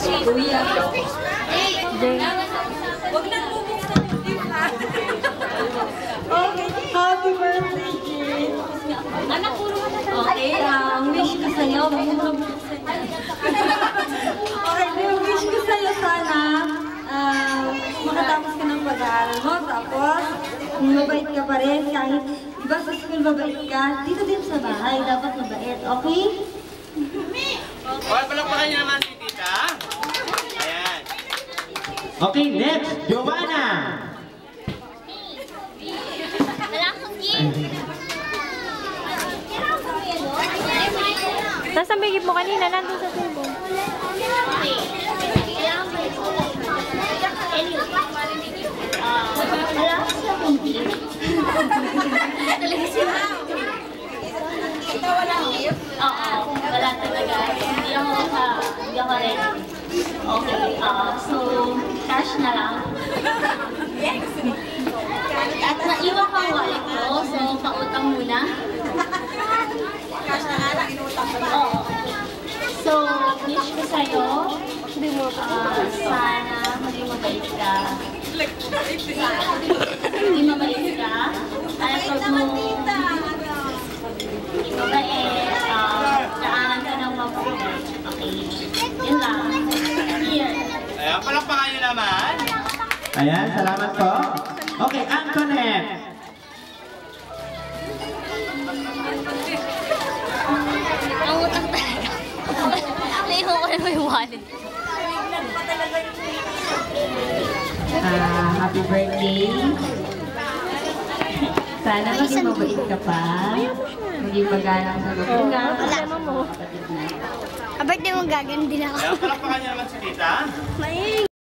Kuya. Huwag na bubuksan yung gift, ha? Okay, happy birthday, kid. Anak, puro ka na. Okay, wish ko sa'yo. Okay, yung wish ko sa'yo sana, makatapos ka ng pag-aaral mo, tapos mabait ka pa rin, kahit iba sa school mabait ka, dito din sa bahay, dapat mabait, okay? Okay, palakpakan niyo naman si Tita. Ayan. Okay, next, Giovanna. Wala akong gift. Nasaan bigip mo kanina? Nandun sa tubo. Wala akong gift. Talaga siya. Ikaw walang gift? Oo, wala talaga. Hindi ako ready. Okay, so cash na lang. At naiwan kang wallet ko, so pautang muna. Cash na nga lang, inutang ko. Oo. So, wish ko sa'yo, sana maging mabait ka. Hindi mabait ka. At pag mo mabait, daanan ka ng mabait. Okay. Yun lang. Here. Ayan, palakpakan niyo naman. Ayan, salamat po. Okay, Antoinette. Ang utang talaga. Naiwan ko na may wallet. Happy birthday. Sana maging mabait ka pa. Maging magalang sa magulang. Problema mo. Birthday mo gagawin din ako. Ayan, palakpakan niyo naman si